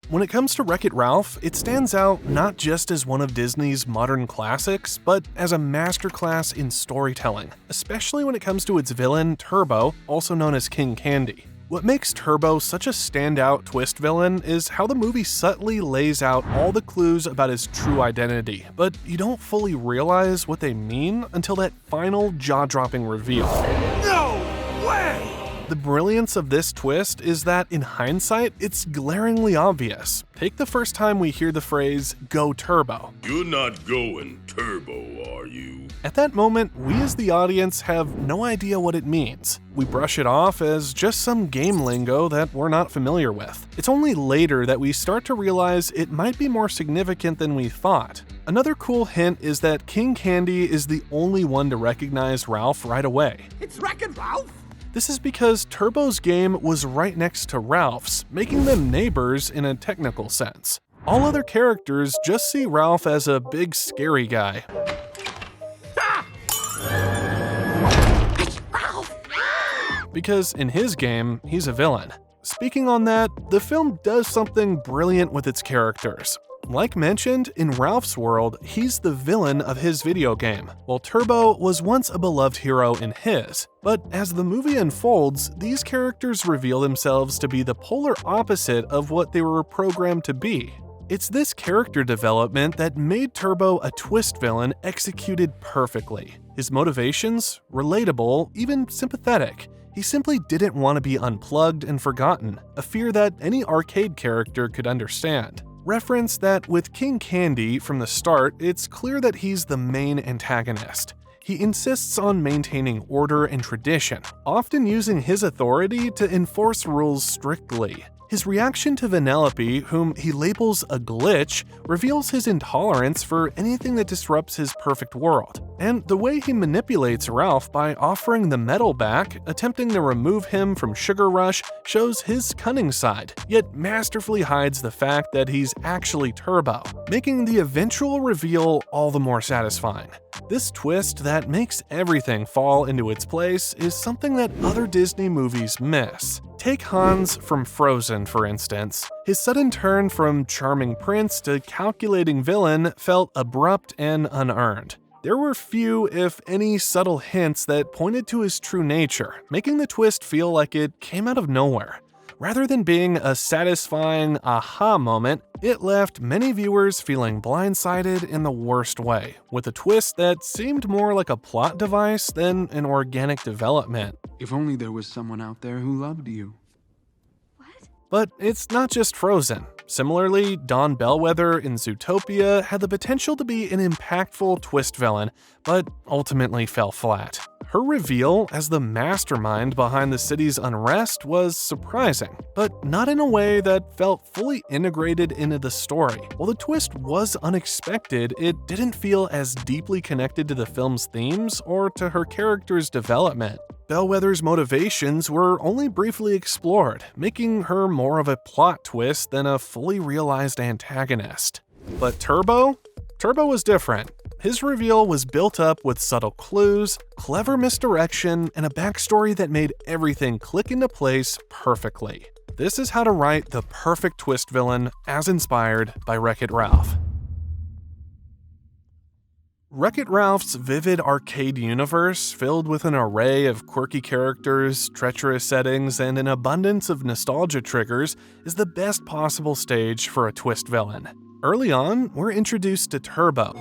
When it comes to Wreck-It Ralph, it stands out not just as one of Disney's modern classics, but as a masterclass in storytelling, especially when it comes to its villain, Turbo, also known as King Candy. What makes Turbo such a standout twist villain is how the movie subtly lays out all the clues about his true identity, but you don't fully realize what they mean until that final jaw-dropping reveal. No way! The brilliance of this twist is that, in hindsight, it's glaringly obvious. Take the first time we hear the phrase, "Go Turbo." You're not going turbo, are you? At that moment, we as the audience have no idea what it means. We brush it off as just some game lingo that we're not familiar with. It's only later that we start to realize it might be more significant than we thought. Another cool hint is that King Candy is the only one to recognize Ralph right away. It's Wreck-It Ralph! This is because Turbo's game was right next to Ralph's, making them neighbors in a technical sense. All other characters just see Ralph as a big scary guy. It's Ralph! Because in his game, he's a villain. Speaking on that, the film does something brilliant with its characters. Like mentioned, in Ralph's world, he's the villain of his video game, while Turbo was once a beloved hero in his. But as the movie unfolds, these characters reveal themselves to be the polar opposite of what they were programmed to be. It's this character development that made Turbo a twist villain executed perfectly. His motivations, relatable, even sympathetic. He simply didn't want to be unplugged and forgotten, a fear that any arcade character could understand. Reference that with King Candy from the start, it's clear that he's the main antagonist. He insists on maintaining order and tradition, often using his authority to enforce rules strictly. His reaction to Vanellope, whom he labels a glitch, reveals his intolerance for anything that disrupts his perfect world. And the way he manipulates Ralph by offering the medal back, attempting to remove him from Sugar Rush, shows his cunning side, yet masterfully hides the fact that he's actually Turbo, making the eventual reveal all the more satisfying. This twist that makes everything fall into its place is something that other Disney movies miss. Take Hans from Frozen, for instance. His sudden turn from charming prince to calculating villain felt abrupt and unearned. There were few, if any, subtle hints that pointed to his true nature, making the twist feel like it came out of nowhere. Rather than being a satisfying aha moment, it left many viewers feeling blindsided in the worst way, with a twist that seemed more like a plot device than an organic development. If only there was someone out there who loved you. But it's not just Frozen. Similarly, Dawn Bellwether in Zootopia had the potential to be an impactful twist villain, but ultimately fell flat. Her reveal as the mastermind behind the city's unrest was surprising, but not in a way that felt fully integrated into the story. While the twist was unexpected, it didn't feel as deeply connected to the film's themes or to her character's development. Bellwether's motivations were only briefly explored, making her more of a plot twist than a fully realized antagonist. But Turbo? Turbo was different. His reveal was built up with subtle clues, clever misdirection, and a backstory that made everything click into place perfectly. This is how to write the perfect twist villain as inspired by Wreck-It Ralph. Wreck-It Ralph's vivid arcade universe, filled with an array of quirky characters, treacherous settings, and an abundance of nostalgia triggers, is the best possible stage for a twist villain. Early on, we're introduced to Turbo,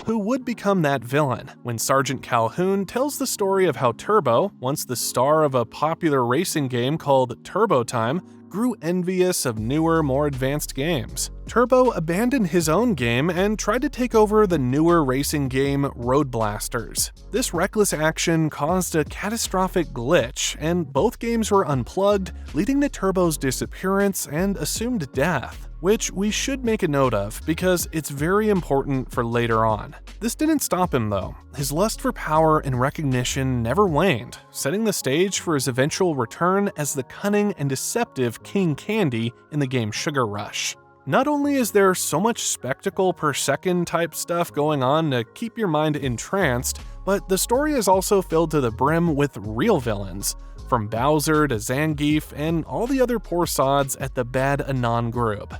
who would become that villain when Sergeant Calhoun tells the story of how Turbo, once the star of a popular racing game called Turbo Time, grew envious of newer, more advanced games. Turbo abandoned his own game and tried to take over the newer racing game Road Blasters. This reckless action caused a catastrophic glitch, and both games were unplugged, leading to Turbo's disappearance and assumed death, which we should make a note of because it's very important for later on. This didn't stop him though. His lust for power and recognition never waned, setting the stage for his eventual return as the cunning and deceptive King Candy in the game Sugar Rush. Not only is there so much spectacle per second type stuff going on to keep your mind entranced, but the story is also filled to the brim with real villains. from Bowser to Zangief and all the other poor sods at the Bad Anon group.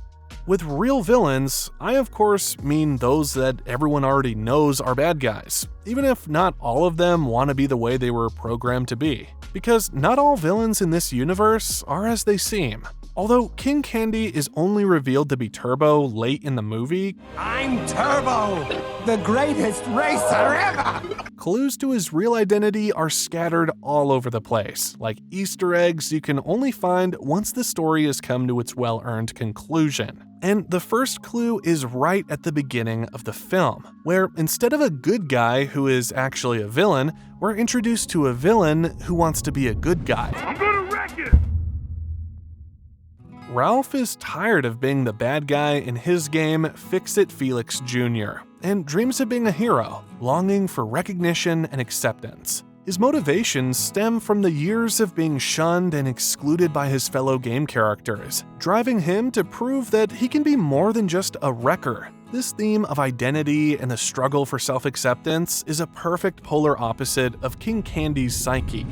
With real villains, I of course mean those that everyone already knows are bad guys, even if not all of them want to be the way they were programmed to be. Because not all villains in this universe are as they seem. Although King Candy is only revealed to be Turbo late in the movie, I'm Turbo, the greatest racer ever! clues to his real identity are scattered all over the place, like Easter eggs you can only find once the story has come to its well-earned conclusion. And the first clue is right at the beginning of the film, where instead of a good guy who is actually a villain, we're introduced to a villain who wants to be a good guy. I'm gonna wreck it! Ralph is tired of being the bad guy in his game Fix-It Felix Jr., and dreams of being a hero, longing for recognition and acceptance. His motivations stem from the years of being shunned and excluded by his fellow game characters, driving him to prove that he can be more than just a wrecker. This theme of identity and the struggle for self-acceptance is a perfect polar opposite of King Candy's psyche.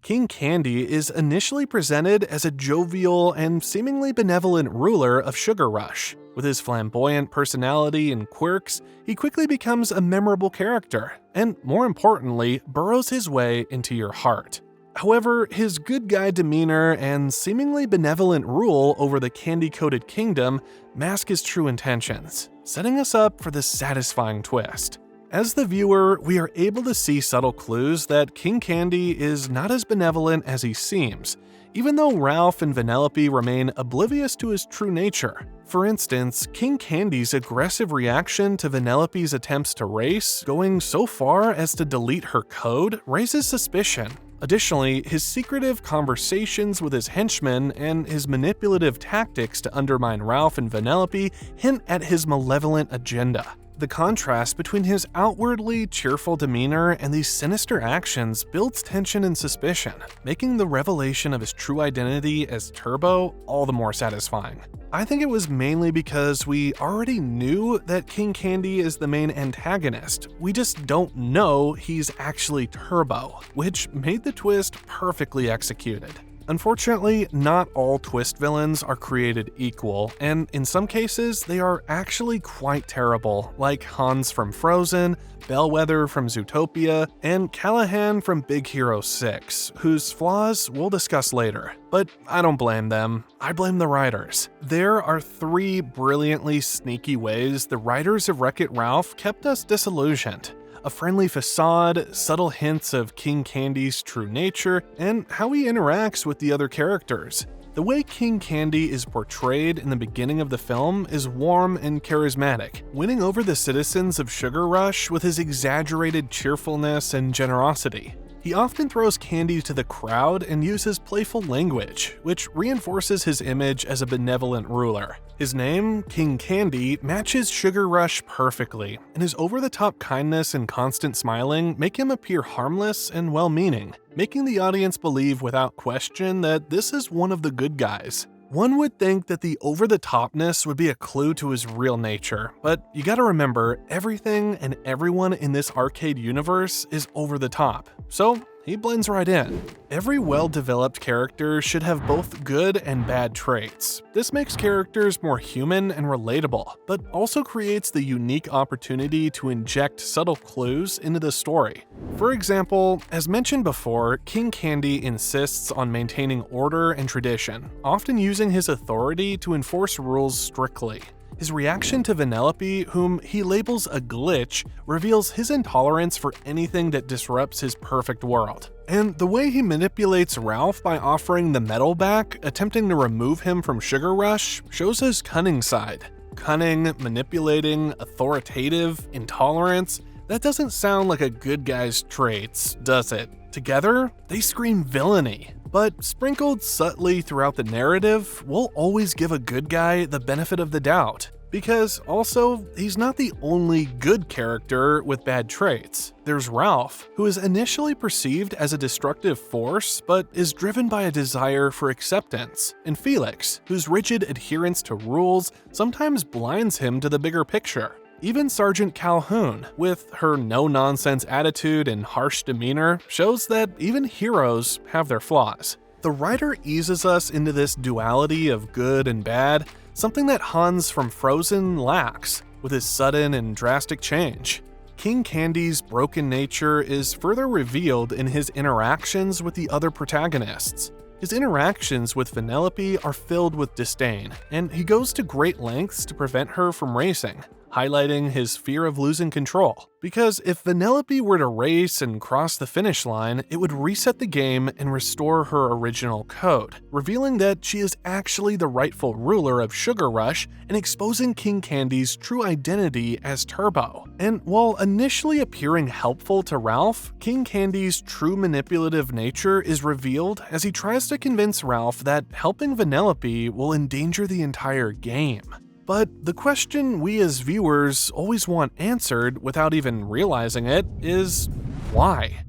King Candy is initially presented as a jovial and seemingly benevolent ruler of Sugar Rush. With his flamboyant personality and quirks, he quickly becomes a memorable character, and more importantly, burrows his way into your heart. However, his good guy demeanor and seemingly benevolent rule over the candy-coated kingdom mask his true intentions, setting us up for this satisfying twist. As the viewer, we are able to see subtle clues that King Candy is not as benevolent as he seems, even though Ralph and Vanellope remain oblivious to his true nature. For instance, King Candy's aggressive reaction to Vanellope's attempts to race, going so far as to delete her code, raises suspicion. Additionally, his secretive conversations with his henchmen and his manipulative tactics to undermine Ralph and Vanellope hint at his malevolent agenda. The contrast between his outwardly cheerful demeanor and these sinister actions builds tension and suspicion, making the revelation of his true identity as Turbo all the more satisfying. I think it was mainly because we already knew that King Candy is the main antagonist, we just don't know he's actually Turbo, which made the twist perfectly executed. Unfortunately, not all twist villains are created equal, and in some cases, they are actually quite terrible, like Hans from Frozen, Bellwether from Zootopia, and Callahan from Big Hero 6, whose flaws we'll discuss later. But I don't blame them, I blame the writers. There are 3 brilliantly sneaky ways the writers of Wreck-It Ralph kept us disillusioned. A friendly facade, subtle hints of King Candy's true nature, and how he interacts with the other characters. The way King Candy is portrayed in the beginning of the film is warm and charismatic, winning over the citizens of Sugar Rush with his exaggerated cheerfulness and generosity. He often throws candy to the crowd and uses playful language, which reinforces his image as a benevolent ruler. His name, King Candy, matches Sugar Rush perfectly, and his over-the-top kindness and constant smiling make him appear harmless and well-meaning, making the audience believe without question that this is one of the good guys. One would think that the over-the-topness would be a clue to his real nature, but you gotta remember, everything and everyone in this arcade universe is over the top, so he blends right in. Every well-developed character should have both good and bad traits. This makes characters more human and relatable, but also creates the unique opportunity to inject subtle clues into the story. For example, as mentioned before, King Candy insists on maintaining order and tradition, often using his authority to enforce rules strictly. His reaction to Vanellope, whom he labels a glitch, reveals his intolerance for anything that disrupts his perfect world. And the way he manipulates Ralph by offering the medal back, attempting to remove him from Sugar Rush, shows his cunning side. Cunning, manipulating, authoritative, intolerance. That doesn't sound like a good guy's traits, does it? Together, they scream villainy. But sprinkled subtly throughout the narrative, we'll always give a good guy the benefit of the doubt. Because also, he's not the only good character with bad traits. There's Ralph, who is initially perceived as a destructive force, but is driven by a desire for acceptance. And Felix, whose rigid adherence to rules sometimes blinds him to the bigger picture. Even Sergeant Calhoun, with her no-nonsense attitude and harsh demeanor, shows that even heroes have their flaws. The writer eases us into this duality of good and bad, something that Hans from Frozen lacks, with his sudden and drastic change. King Candy's broken nature is further revealed in his interactions with the other protagonists. His interactions with Vanellope are filled with disdain, and he goes to great lengths to prevent her from racing, highlighting his fear of losing control. Because if Vanellope were to race and cross the finish line, it would reset the game and restore her original code, revealing that she is actually the rightful ruler of Sugar Rush and exposing King Candy's true identity as Turbo. And while initially appearing helpful to Ralph, King Candy's true manipulative nature is revealed as he tries to convince Ralph that helping Vanellope will endanger the entire game. But the question we as viewers always want answered without even realizing it is, why?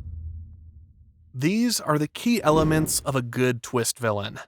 These are the key elements of a good twist villain.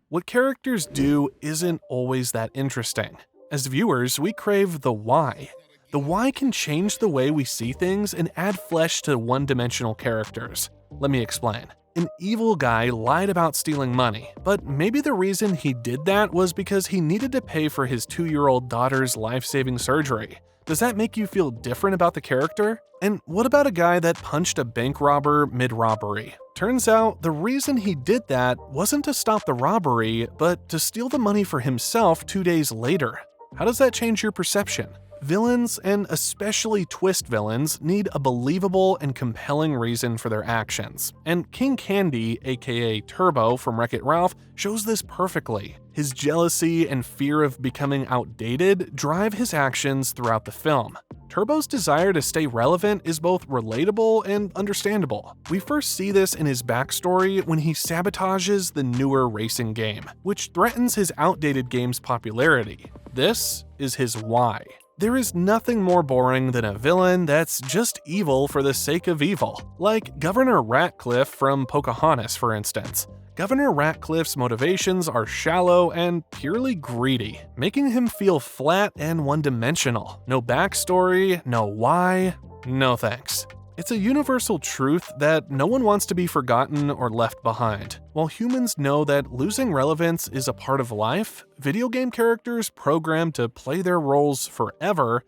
What characters do isn't always that interesting. As viewers, we crave the why. The why can change the way we see things and add flesh to one-dimensional characters. Let me explain. An evil guy lied about stealing money, but maybe the reason he did that was because he needed to pay for his 2-year-old daughter's life-saving surgery. Does that make you feel different about the character? And what about a guy that punched a bank robber mid-robbery? Turns out the reason he did that wasn't to stop the robbery, but to steal the money for himself 2 days later. How does that change your perception? Villains, and especially twist villains, need a believable and compelling reason for their actions. And King Candy, aka Turbo from Wreck-It Ralph, shows this perfectly. His jealousy and fear of becoming outdated drive his actions throughout the film. Turbo's desire to stay relevant is both relatable and understandable. We first see this in his backstory when he sabotages the newer racing game, which threatens his outdated game's popularity. This is his why. There is nothing more boring than a villain that's just evil for the sake of evil, like Governor Ratcliffe from Pocahontas, for instance. Governor Ratcliffe's motivations are shallow and purely greedy, making him feel flat and one-dimensional. No backstory, no why, no thanks. It's a universal truth that no one wants to be forgotten or left behind. While humans know that losing relevance is a part of life, video game characters programmed to play their roles forever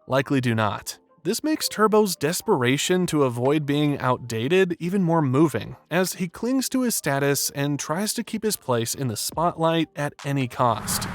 likely do not. This makes Turbo's desperation to avoid being outdated even more moving, as he clings to his status and tries to keep his place in the spotlight at any cost.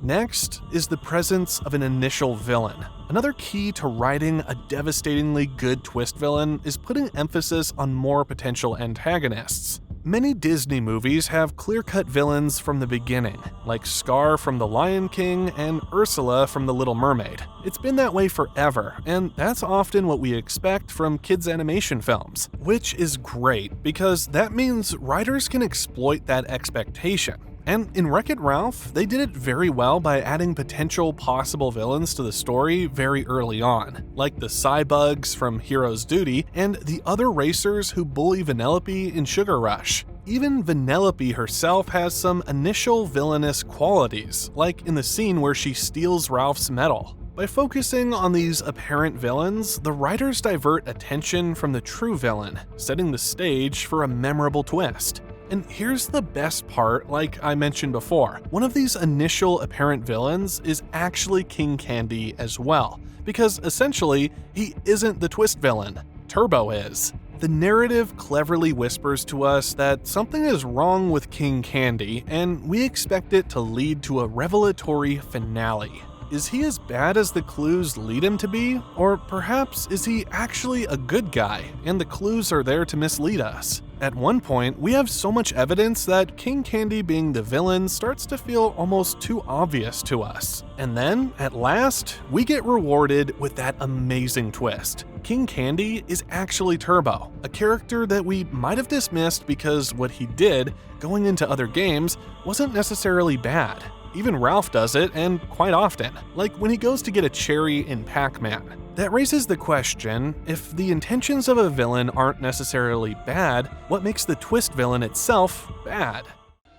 Next is the presence of an initial villain. Another key to writing a devastatingly good twist villain is putting emphasis on more potential antagonists. Many Disney movies have clear-cut villains from the beginning, like Scar from The Lion King and Ursula from The Little Mermaid. It's been that way forever, and that's often what we expect from kids' animation films, which is great because that means writers can exploit that expectation. And in Wreck-It Ralph, they did it very well by adding potential possible villains to the story very early on, like the Cybugs from Hero's Duty and the other racers who bully Vanellope in Sugar Rush. Even Vanellope herself has some initial villainous qualities, like in the scene where she steals Ralph's medal. By focusing on these apparent villains, the writers divert attention from the true villain, setting the stage for a memorable twist. And here's the best part, like I mentioned before. One of these initial apparent villains is actually King Candy as well, because essentially, he isn't the twist villain. Turbo is. The narrative cleverly whispers to us that something is wrong with King Candy, and we expect it to lead to a revelatory finale. Is he as bad as the clues lead him to be? Or perhaps is he actually a good guy, and the clues are there to mislead us? At one point, we have so much evidence that King Candy being the villain starts to feel almost too obvious to us. And then, at last, we get rewarded with that amazing twist. King Candy is actually Turbo, a character that we might have dismissed because what he did, going into other games, wasn't necessarily bad. Even Ralph does it, and quite often, like when he goes to get a cherry in Pac-Man. That raises the question, if the intentions of a villain aren't necessarily bad, what makes the twist villain itself bad?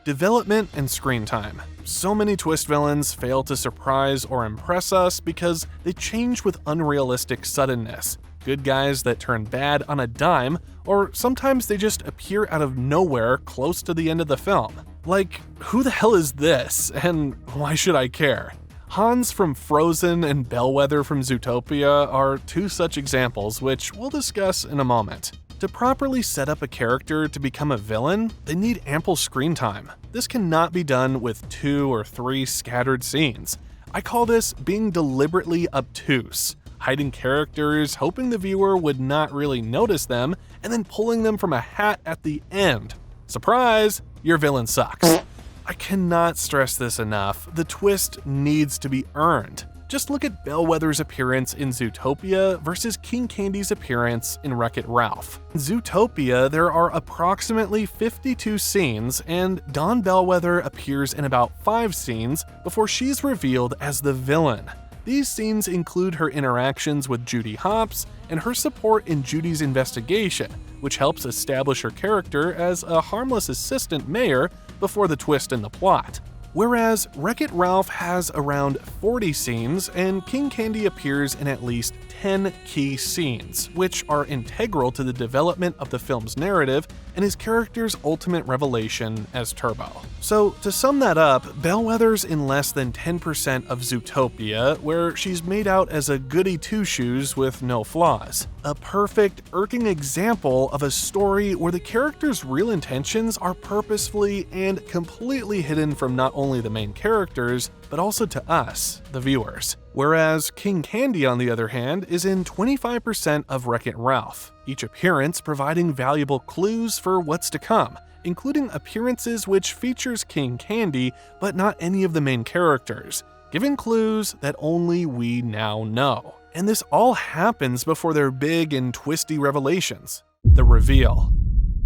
Development and screen time. So many twist villains fail to surprise or impress us because they change with unrealistic suddenness. Good guys that turn bad on a dime, or sometimes they just appear out of nowhere close to the end of the film. Like, who the hell is this, and why should I care? Hans from Frozen and Bellwether from Zootopia are two such examples, which we'll discuss in a moment. To properly set up a character to become a villain, they need ample screen time. This cannot be done with 2 or 3 scattered scenes. I call this being deliberately obtuse, hiding characters, hoping the viewer would not really notice them, and then pulling them from a hat at the end. Surprise! Your villain sucks. I cannot stress this enough, the twist needs to be earned. Just look at Bellwether's appearance in Zootopia versus King Candy's appearance in Wreck-It Ralph. In Zootopia, there are approximately 52 scenes, and Dawn Bellwether appears in about 5 scenes before she's revealed as the villain. These scenes include her interactions with Judy Hopps and her support in Judy's investigation, which helps establish her character as a harmless assistant mayor before the twist in the plot. Whereas Wreck-It Ralph has around 40 scenes, and King Candy appears in at least 10 key scenes, which are integral to the development of the film's narrative and his character's ultimate revelation as Turbo. So, to sum that up, Bellwether's in less than 10% of Zootopia, where she's made out as a goody two-shoes with no flaws. A perfect, irking example of a story where the character's real intentions are purposefully and completely hidden from not only the main characters, but also to us, the viewers. Whereas King Candy, on the other hand, is in 25% of Wreck-It Ralph, each appearance providing valuable clues for what's to come, including appearances which features King Candy but not any of the main characters, giving clues that only we now know. And this all happens before their big and twisty revelations, the reveal.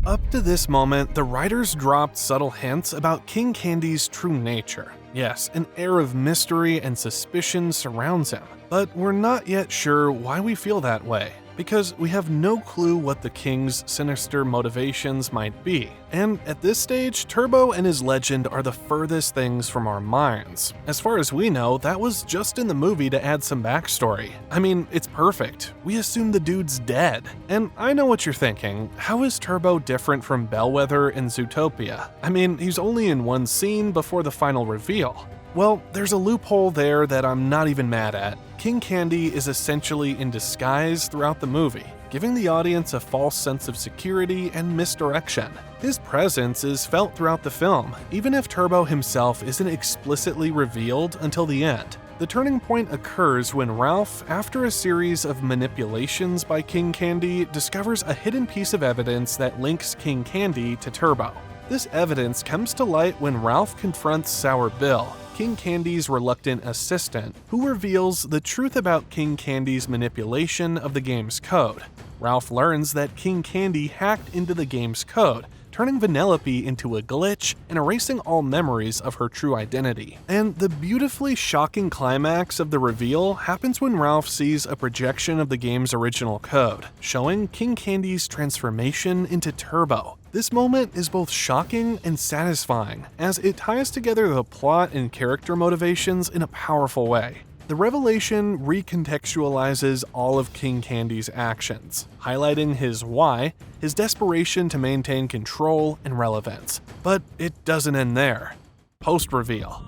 Up to this moment, the writers dropped subtle hints about King Candy's true nature. Yes, an air of mystery and suspicion surrounds him, but we're not yet sure why we feel that way, because we have no clue what the King's sinister motivations might be. And at this stage, Turbo and his legend are the furthest things from our minds. As far as we know, that was just in the movie to add some backstory. I mean, it's perfect. We assume the dude's dead. And I know what you're thinking. How is Turbo different from Bellwether in Zootopia? I mean, he's only in one scene before the final reveal. Well, there's a loophole there that I'm not even mad at. King Candy is essentially in disguise throughout the movie, giving the audience a false sense of security and misdirection. His presence is felt throughout the film, even if Turbo himself isn't explicitly revealed until the end. The turning point occurs when Ralph, after a series of manipulations by King Candy, discovers a hidden piece of evidence that links King Candy to Turbo. This evidence comes to light when Ralph confronts Sour Bill, King Candy's reluctant assistant, who reveals the truth about King Candy's manipulation of the game's code. Ralph learns that King Candy hacked into the game's code, turning Vanellope into a glitch and erasing all memories of her true identity. And the beautifully shocking climax of the reveal happens when Ralph sees a projection of the game's original code, showing King Candy's transformation into Turbo. This moment is both shocking and satisfying, as it ties together the plot and character motivations in a powerful way. The revelation recontextualizes all of King Candy's actions, highlighting his why, his desperation to maintain control and relevance. But it doesn't end there. Post-reveal.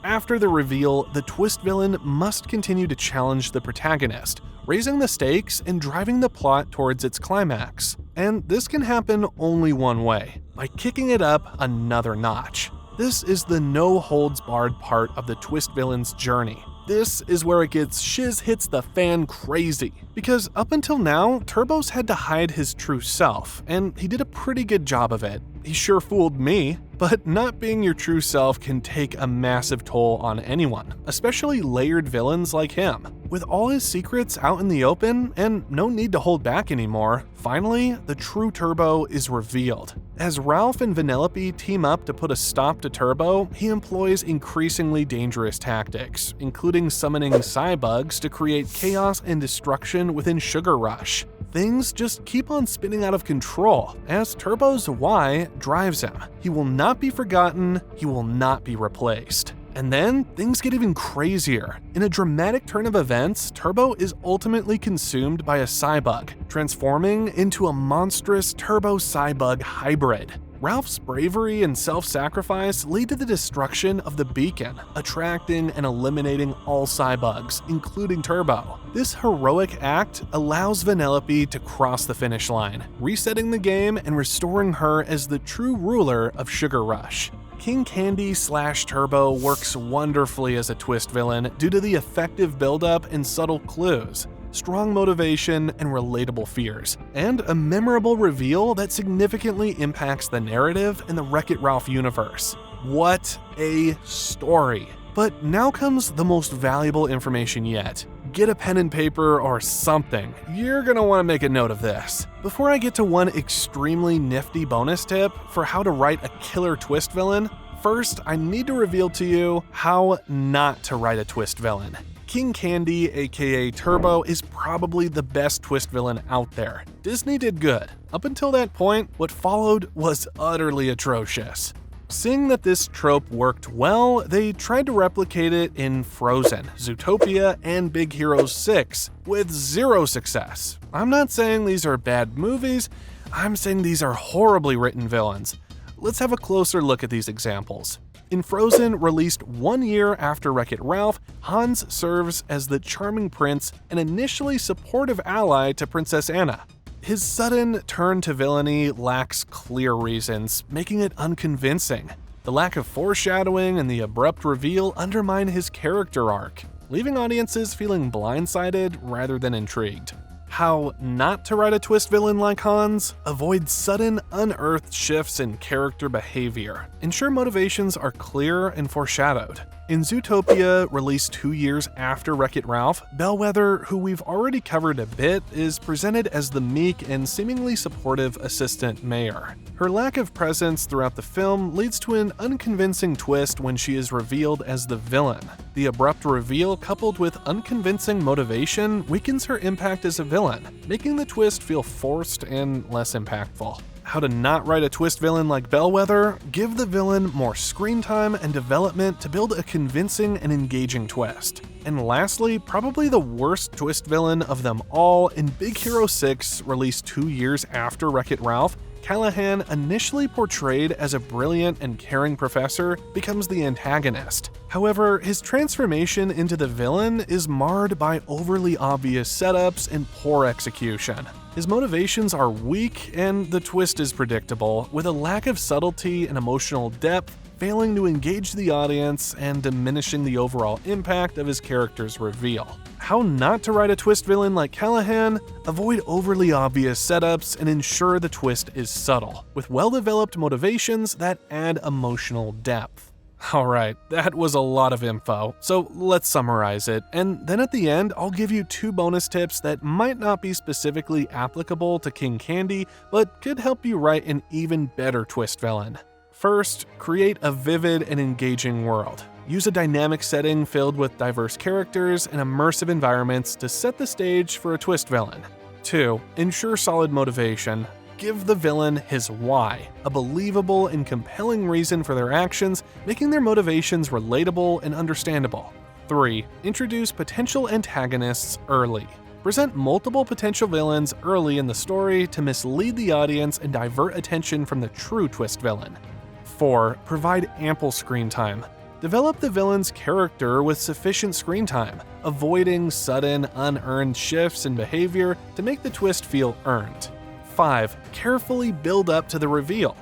After the reveal, the twist villain must continue to challenge the protagonist, raising the stakes and driving the plot towards its climax. And this can happen only one way, by kicking it up another notch. This is the no-holds-barred part of the twist villain's journey. This is where it gets shiz hits the fan crazy. Because up until now, Turbo's had to hide his true self, and he did a pretty good job of it. He sure fooled me, but not being your true self can take a massive toll on anyone, especially layered villains like him. With all his secrets out in the open, and no need to hold back anymore, finally, the true Turbo is revealed. As Ralph and Vanellope team up to put a stop to Turbo, he employs increasingly dangerous tactics, including summoning Cybugs to create chaos and destruction within Sugar Rush. things just keep on spinning out of control as Turbo's why drives him. He will not be forgotten, he will not be replaced. And then things get even crazier. In a dramatic turn of events, Turbo is ultimately consumed by a cybug, transforming into a monstrous Turbo-Cybug hybrid. Ralph's bravery and self-sacrifice lead to the destruction of the beacon, attracting and eliminating all cybugs, including Turbo. This heroic act allows Vanellope to cross the finish line, resetting the game and restoring her as the true ruler of Sugar Rush. King Candy / Turbo works wonderfully as a twist villain due to the effective build-up and subtle clues, strong motivation and relatable fears, and a memorable reveal that significantly impacts the narrative in the Wreck-It Ralph universe. What a story! But now comes the most valuable information yet. Get a pen and paper or something. You're gonna want to make a note of this. Before I get to one extremely nifty bonus tip for how to write a killer twist villain, first I need to reveal to you how not to write a twist villain. King Candy, aka Turbo, is probably the best twist villain out there. Disney did good. Up until that point, what followed was utterly atrocious. Seeing that this trope worked well, they tried to replicate it in Frozen, Zootopia, and Big Hero 6, with zero success. I'm not saying these are bad movies, I'm saying these are horribly written villains. Let's have a closer look at these examples. In Frozen, released 1 year after Wreck-It Ralph, Hans serves as the charming prince and initially supportive ally to Princess Anna. His sudden turn to villainy lacks clear reasons, making it unconvincing. The lack of foreshadowing and the abrupt reveal undermine his character arc, leaving audiences feeling blindsided rather than intrigued. How not to write a twist villain like Hans? Avoid sudden, unearthed shifts in character behavior. Ensure motivations are clear and foreshadowed. In Zootopia, released 2 years after Wreck-It Ralph, Bellwether, who we've already covered a bit, is presented as the meek and seemingly supportive assistant mayor. Her lack of presence throughout the film leads to an unconvincing twist when she is revealed as the villain. The abrupt reveal coupled with unconvincing motivation weakens her impact as a villain, making the twist feel forced and less impactful. How to not write a twist villain like Bellwether? Give the villain more screen time and development to build a convincing and engaging twist. And lastly, probably the worst twist villain of them all, in Big Hero 6, released 2 years after Wreck-It Ralph, Callahan, initially portrayed as a brilliant and caring professor, becomes the antagonist. However, his transformation into the villain is marred by overly obvious setups and poor execution. His motivations are weak, and the twist is predictable, with a lack of subtlety and emotional depth, failing to engage the audience and diminishing the overall impact of his character's reveal. How not to write a twist villain like Callahan? Avoid overly obvious setups and ensure the twist is subtle, with well-developed motivations that add emotional depth. Alright, that was a lot of info, so let's summarize it, and then at the end I'll give you 2 bonus tips that might not be specifically applicable to King Candy, but could help you write an even better twist villain. First, create a vivid and engaging world. Use a dynamic setting filled with diverse characters and immersive environments to set the stage for a twist villain. 2. Ensure solid motivation. Give the villain his why, a believable and compelling reason for their actions, making their motivations relatable and understandable. 3. Introduce potential antagonists early. Present multiple potential villains early in the story to mislead the audience and divert attention from the true twist villain. 4. Provide ample screen time. Develop the villain's character with sufficient screen time, avoiding sudden, unearned shifts in behavior to make the twist feel earned. 5. Carefully build up to the reveal.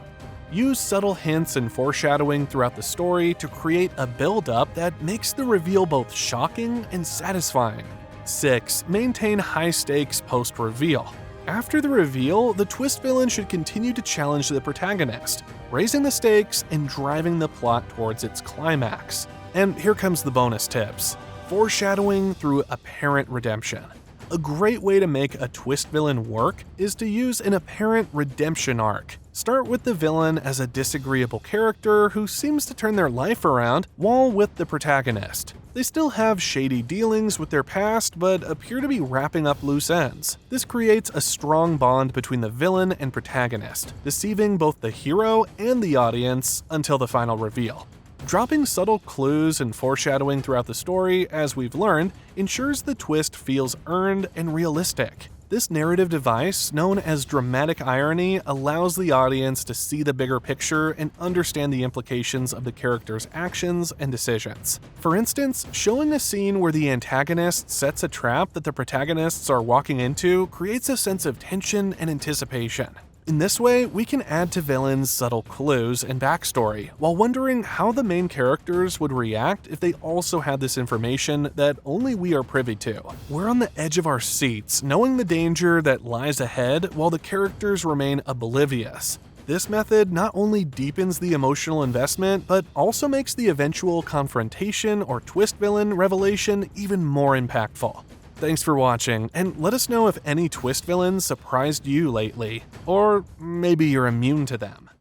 Use subtle hints and foreshadowing throughout the story to create a build-up that makes the reveal both shocking and satisfying. 6. Maintain high stakes post-reveal. After the reveal, the twist villain should continue to challenge the protagonist, raising the stakes and driving the plot towards its climax. And here comes the bonus tips. Foreshadowing through apparent redemption. A great way to make a twist villain work is to use an apparent redemption arc. Start with the villain as a disagreeable character who seems to turn their life around while with the protagonist. They still have shady dealings with their past, but appear to be wrapping up loose ends. This creates a strong bond between the villain and protagonist, deceiving both the hero and the audience until the final reveal. Dropping subtle clues and foreshadowing throughout the story, as we've learned, ensures the twist feels earned and realistic. This narrative device, known as dramatic irony, allows the audience to see the bigger picture and understand the implications of the character's actions and decisions. For instance, showing a scene where the antagonist sets a trap that the protagonists are walking into creates a sense of tension and anticipation. In this way, we can add to villains subtle clues and backstory, while wondering how the main characters would react if they also had this information that only we are privy to. We're on the edge of our seats, knowing the danger that lies ahead while the characters remain oblivious. This method not only deepens the emotional investment, but also makes the eventual confrontation or twist villain revelation even more impactful. Thanks for watching, and let us know if any twist villains surprised you lately, or maybe you're immune to them.